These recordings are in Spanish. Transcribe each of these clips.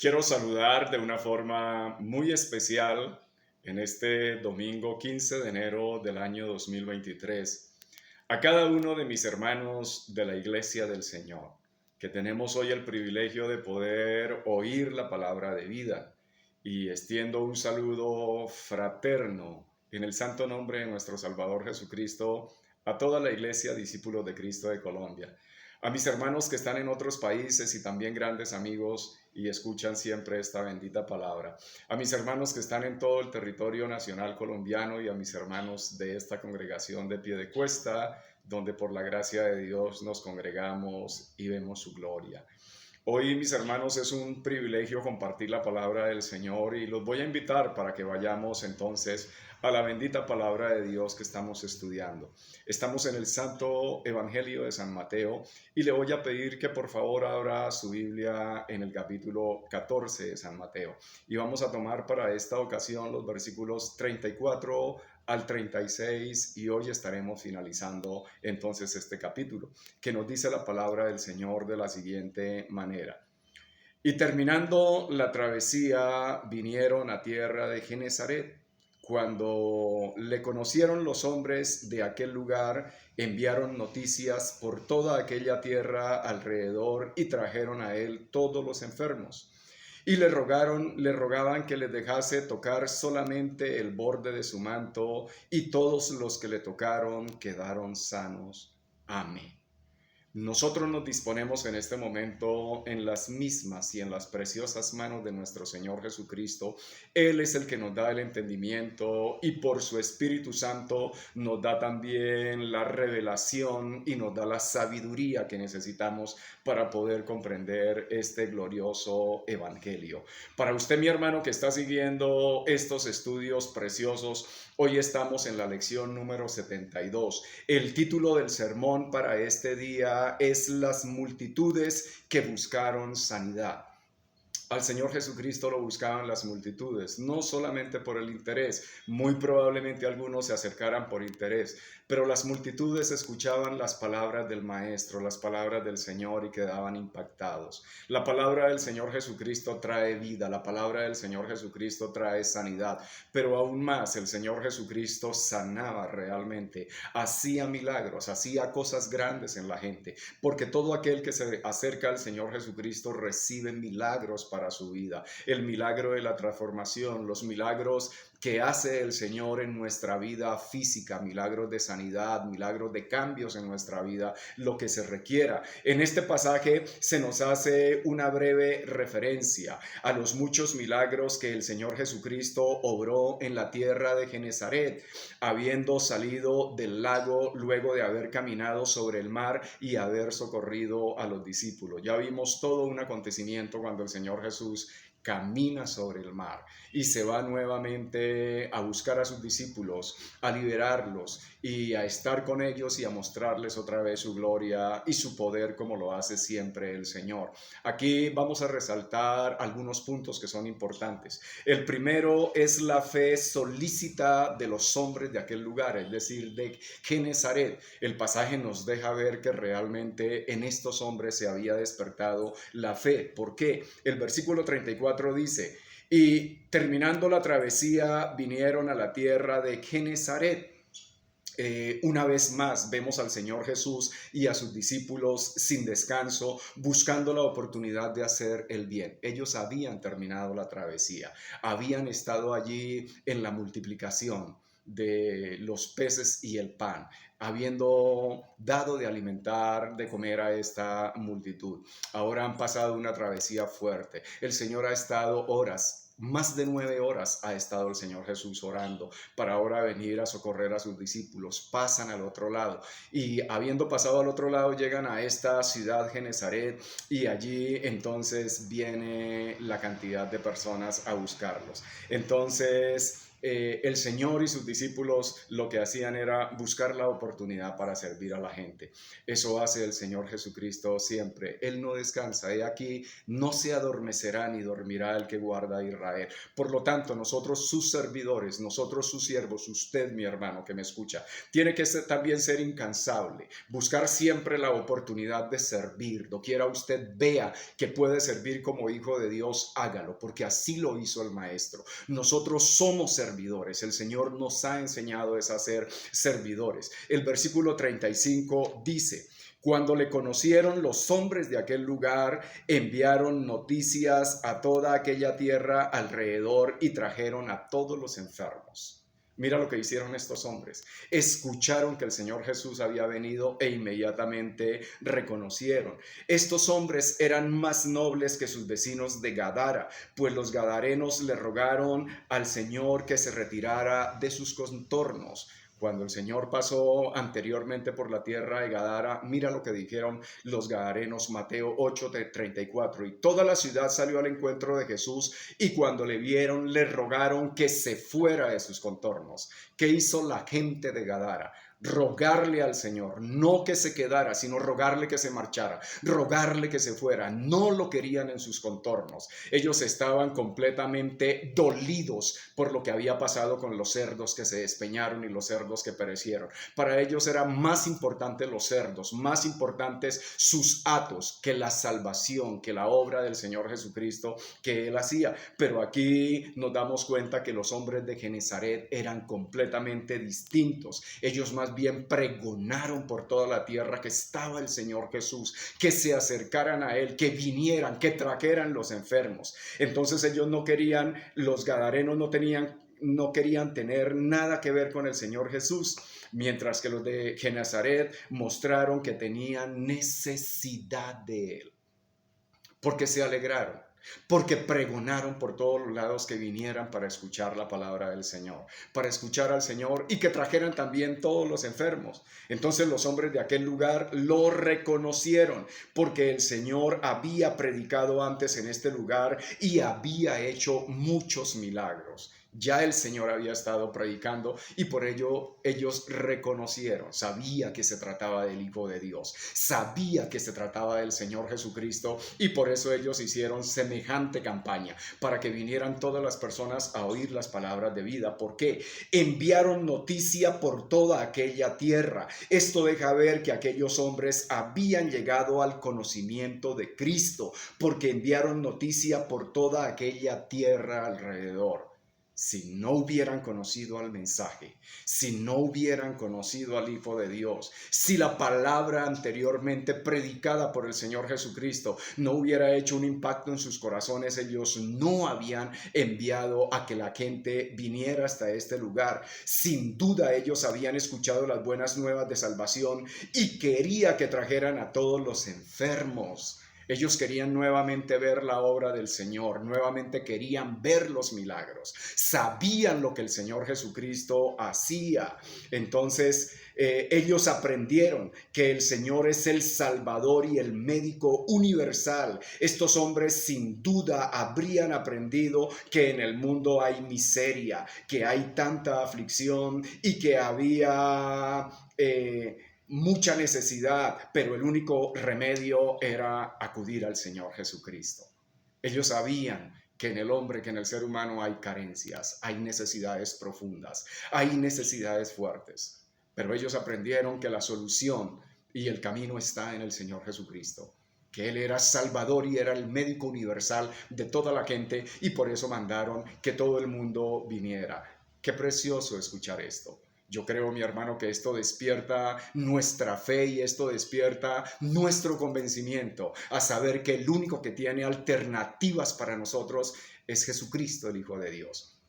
Quiero saludar de una forma muy especial en este domingo 15 de enero del año 2023 a cada uno de mis hermanos de la Iglesia del Señor, que tenemos hoy el privilegio de poder oír la palabra de vida. Y extiendo un saludo fraterno en el santo nombre de nuestro Salvador Jesucristo a toda la Iglesia Discípulos de Cristo de Colombia. A mis hermanos que están en otros países y también grandes amigos y escuchan siempre esta bendita palabra. A mis hermanos que están en todo el territorio nacional colombiano y a mis hermanos de esta congregación de Piedecuesta, donde por la gracia de Dios nos congregamos y vemos su gloria. Hoy, mis hermanos, es un privilegio compartir la palabra del Señor y los voy a invitar para que vayamos entonces a la bendita palabra de Dios que estamos estudiando. Estamos en el Santo Evangelio de San Mateo y le voy a pedir que por favor abra su Biblia en el capítulo 14 de San Mateo. Y vamos a tomar para esta ocasión los versículos 34 al 36 y hoy estaremos finalizando entonces este capítulo, que nos dice la palabra del Señor de la siguiente manera. Y terminando la travesía, vinieron a tierra de Genezaret. Cuando le conocieron los hombres de aquel lugar, enviaron noticias por toda aquella tierra alrededor y trajeron a él todos los enfermos. Y le rogaban que les dejase tocar solamente el borde de su manto, y todos los que le tocaron quedaron sanos. Amén. Nosotros nos disponemos en este momento en las mismas y en las preciosas manos de nuestro Señor Jesucristo. Él es el que nos da el entendimiento y por su Espíritu Santo nos da también la revelación y nos da la sabiduría que necesitamos para poder comprender este glorioso evangelio. Para usted, mi hermano, que está siguiendo estos estudios preciosos, hoy estamos en la lección número 72. El título del sermón para este día es las multitudes que buscaron sanidad. Al Señor Jesucristo lo buscaban las multitudes, no solamente por el interés, muy probablemente algunos se acercaran por interés, pero las multitudes escuchaban las palabras del Maestro, las palabras del Señor y quedaban impactados. La palabra del Señor Jesucristo trae vida, la palabra del Señor Jesucristo trae sanidad, pero aún más el Señor Jesucristo sanaba realmente, hacía milagros, hacía cosas grandes en la gente, porque todo aquel que se acerca al Señor Jesucristo recibe milagros para su vida, el milagro de la transformación, los milagros que hace el Señor en nuestra vida física, milagros de sanidad, milagros de cambios en nuestra vida, lo que se requiera. En este pasaje se nos hace una breve referencia a los muchos milagros que el Señor Jesucristo obró en la tierra de Genezaret, habiendo salido del lago luego de haber caminado sobre el mar y haber socorrido a los discípulos. Ya vimos todo un acontecimiento cuando el Señor Jesús camina sobre el mar y se va nuevamente a buscar a sus discípulos, a liberarlos y a estar con ellos y a mostrarles otra vez su gloria y su poder como lo hace siempre el Señor. Aquí vamos a resaltar algunos puntos que son importantes. El primero es la fe solícita de los hombres de aquel lugar, es decir, de Genezaret. El pasaje nos deja ver que realmente en estos hombres se había despertado la fe. ¿Por qué? El versículo 34 dice: y terminando la travesía vinieron a la tierra de Genezaret. Una vez más vemos al Señor Jesús y a sus discípulos sin descanso, buscando la oportunidad de hacer el bien. Ellos habían terminado la travesía, habían estado allí en la multiplicación de los peces y el pan, habiendo dado de alimentar, de comer a esta multitud. Ahora han pasado una travesía fuerte. El Señor ha estado horas, más de 9 horas ha estado el Señor Jesús orando para ahora venir a socorrer a sus discípulos. Pasan al otro lado y habiendo pasado al otro lado llegan a esta ciudad Genezaret y allí entonces viene la cantidad de personas a buscarlos. Entonces el Señor y sus discípulos lo que hacían era buscar la oportunidad para servir a la gente. Eso hace el Señor Jesucristo siempre. Él no descansa. He aquí, no se adormecerá ni dormirá el que guarda a Israel. Por lo tanto, nosotros sus servidores, nosotros sus siervos, usted, mi hermano que me escucha, tiene que también ser incansable, buscar siempre la oportunidad de servir. Doquiera usted vea que puede servir como hijo de Dios, hágalo, porque así lo hizo el Maestro. Nosotros somos servidores. El Señor nos ha enseñado a ser servidores. El versículo 35 dice: cuando le conocieron, los hombres de aquel lugar enviaron noticias a toda aquella tierra alrededor y trajeron a todos los enfermos. Mira lo que hicieron estos hombres. Escucharon que el Señor Jesús había venido e inmediatamente reconocieron. Estos hombres eran más nobles que sus vecinos de Gadara, pues los gadarenos le rogaron al Señor que se retirara de sus contornos. Cuando el Señor pasó anteriormente por la tierra de Gadara, mira lo que dijeron los gadarenos, Mateo 8:34. Y toda la ciudad salió al encuentro de Jesús, y cuando le vieron, le rogaron que se fuera de sus contornos. ¿Qué hizo la gente de Gadara? Rogarle al Señor, no que se quedara, sino rogarle que se marchara, rogarle que se fuera. No lo querían en sus contornos. Ellos estaban completamente dolidos por lo que había pasado con los cerdos que se despeñaron y los cerdos que perecieron. Para ellos era más importante los cerdos, más importantes sus atos que la salvación, que la obra del Señor Jesucristo que Él hacía. Pero aquí nos damos cuenta que los hombres de Genezaret eran completamente distintos. Ellos más bien pregonaron por toda la tierra que estaba el Señor Jesús, que se acercaran a Él, que vinieran, que trajeran los enfermos. Entonces ellos no querían, los gadarenos no querían tener nada que ver con el Señor Jesús, mientras que los de Genezaret mostraron que tenían necesidad de Él, porque se alegraron, porque pregonaron por todos los lados que vinieran para escuchar la palabra del Señor, para escuchar al Señor, y que trajeran también todos los enfermos. Entonces los hombres de aquel lugar lo reconocieron, porque el Señor había predicado antes en este lugar y había hecho muchos milagros. Ya el Señor había estado predicando, y por ello ellos reconocieron, sabía que se trataba del Hijo de Dios, sabía que se trataba del Señor Jesucristo, y por eso ellos hicieron semejante campaña, para que vinieran todas las personas a oír las palabras de vida. ¿Por qué? Enviaron noticia por toda aquella tierra. Esto deja ver que aquellos hombres habían llegado al conocimiento de Cristo, porque enviaron noticia por toda aquella tierra alrededor. Si no hubieran conocido al mensaje, si no hubieran conocido al Hijo de Dios, si la palabra anteriormente predicada por el Señor Jesucristo no hubiera hecho un impacto en sus corazones, ellos no habían enviado a que la gente viniera hasta este lugar. Sin duda ellos habían escuchado las buenas nuevas de salvación y quería que trajeran a todos los enfermos. Ellos querían nuevamente ver la obra del Señor, nuevamente querían ver los milagros, sabían lo que el Señor Jesucristo hacía. Entonces ellos aprendieron que el Señor es el Salvador y el médico universal. Estos hombres sin duda habrían aprendido que en el mundo hay miseria, que hay tanta aflicción y que había mucha necesidad, pero el único remedio era acudir al Señor Jesucristo. Ellos sabían que en el hombre, que en el ser humano hay carencias, hay necesidades profundas, hay necesidades fuertes, pero ellos aprendieron que la solución y el camino está en el Señor Jesucristo, que Él era Salvador y era el médico universal de toda la gente, y por eso mandaron que todo el mundo viniera. Qué precioso escuchar esto. Yo creo, mi hermano, que esto despierta nuestra fe y esto despierta nuestro convencimiento a saber que el único que tiene alternativas para nosotros es Jesucristo, el Hijo de Dios.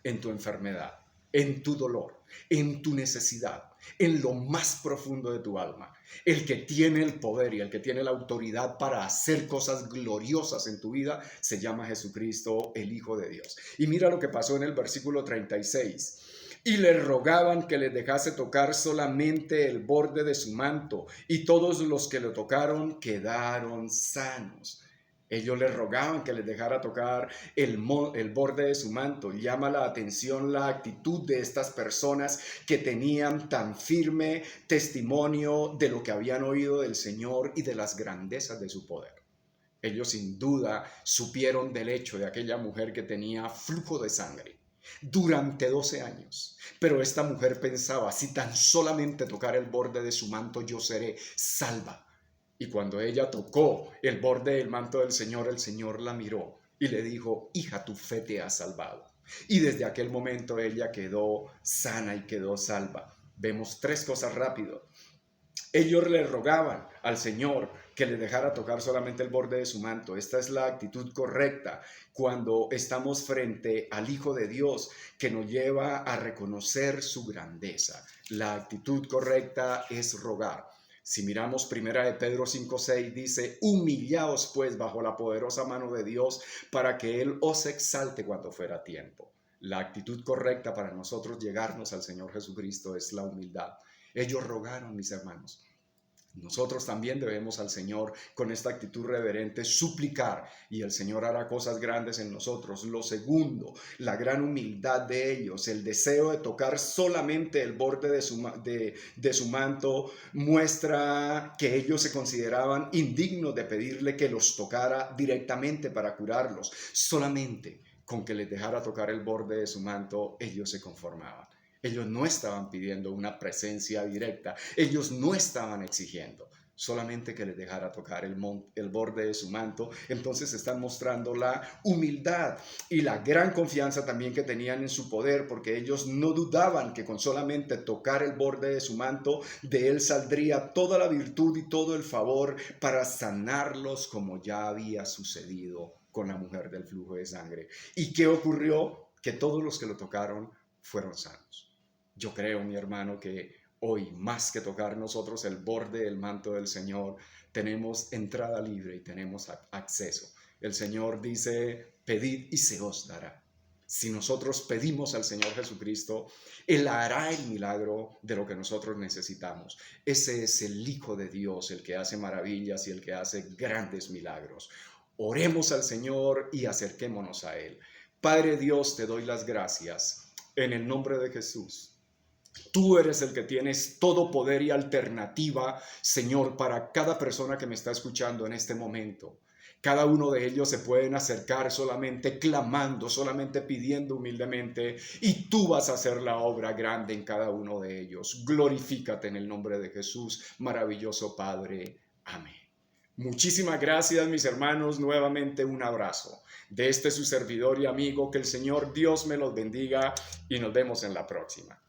En tu enfermedad, en tu dolor, en tu necesidad, en lo más profundo de tu alma, el que tiene el poder y el que tiene la autoridad para hacer cosas gloriosas en tu vida se llama Jesucristo, el Hijo de Dios. Y mira lo que pasó en el versículo 36. Y le rogaban que les dejase tocar solamente el borde de su manto, y todos los que lo tocaron quedaron sanos. Ellos le rogaban que les dejara tocar el borde de su manto. Llama la atención la actitud de estas personas que tenían tan firme testimonio de lo que habían oído del Señor y de las grandezas de su poder. Ellos sin duda supieron del hecho de aquella mujer que tenía flujo de sangre durante 12 años. Pero esta mujer pensaba, si tan solamente tocar el borde de su manto yo seré salva. Y cuando ella tocó el borde del manto del Señor, el Señor la miró y le dijo, hija, tu fe te ha salvado. Y desde aquel momento ella quedó sana y quedó salva. Vemos tres cosas rápido. Ellos le rogaban al Señor que le dejara tocar solamente el borde de su manto. Esta es la actitud correcta cuando estamos frente al Hijo de Dios, que nos lleva a reconocer su grandeza. La actitud correcta es rogar. Si miramos primera de Pedro 5:6, dice, humillaos pues bajo la poderosa mano de Dios para que Él os exalte cuando fuera tiempo. La actitud correcta para nosotros llegarnos al Señor Jesucristo es la humildad. Ellos rogaron, mis hermanos. Nosotros también debemos al Señor con esta actitud reverente suplicar y el Señor hará cosas grandes en nosotros. Lo segundo, la gran humildad de ellos, el deseo de tocar solamente el borde de su manto muestra que ellos se consideraban indignos de pedirle que los tocara directamente para curarlos. Solamente con que les dejara tocar el borde de su manto, ellos se conformaban. Ellos no estaban pidiendo una presencia directa, ellos no estaban exigiendo, solamente que les dejara tocar el borde de su manto. Entonces están mostrando la humildad y la gran confianza también que tenían en su poder, porque ellos no dudaban que con solamente tocar el borde de su manto, de él saldría toda la virtud y todo el favor para sanarlos, como ya había sucedido con la mujer del flujo de sangre. ¿Y qué ocurrió? Que todos los que lo tocaron fueron sanos. Yo creo, mi hermano, que hoy, más que tocar nosotros el borde del manto del Señor, tenemos entrada libre y tenemos acceso. El Señor dice, pedid y se os dará. Si nosotros pedimos al Señor Jesucristo, Él hará el milagro de lo que nosotros necesitamos. Ese es el Hijo de Dios, el que hace maravillas y el que hace grandes milagros. Oremos al Señor y acerquémonos a Él. Padre Dios, te doy las gracias en el nombre de Jesús. Tú eres el que tienes todo poder y alternativa, Señor, para cada persona que me está escuchando en este momento. Cada uno de ellos se pueden acercar solamente clamando, solamente pidiendo humildemente, y tú vas a hacer la obra grande en cada uno de ellos. Glorifícate en el nombre de Jesús, maravilloso Padre. Amén. Muchísimas gracias, mis hermanos. Nuevamente un abrazo de su servidor y amigo. Que el Señor Dios me los bendiga y nos vemos en la próxima.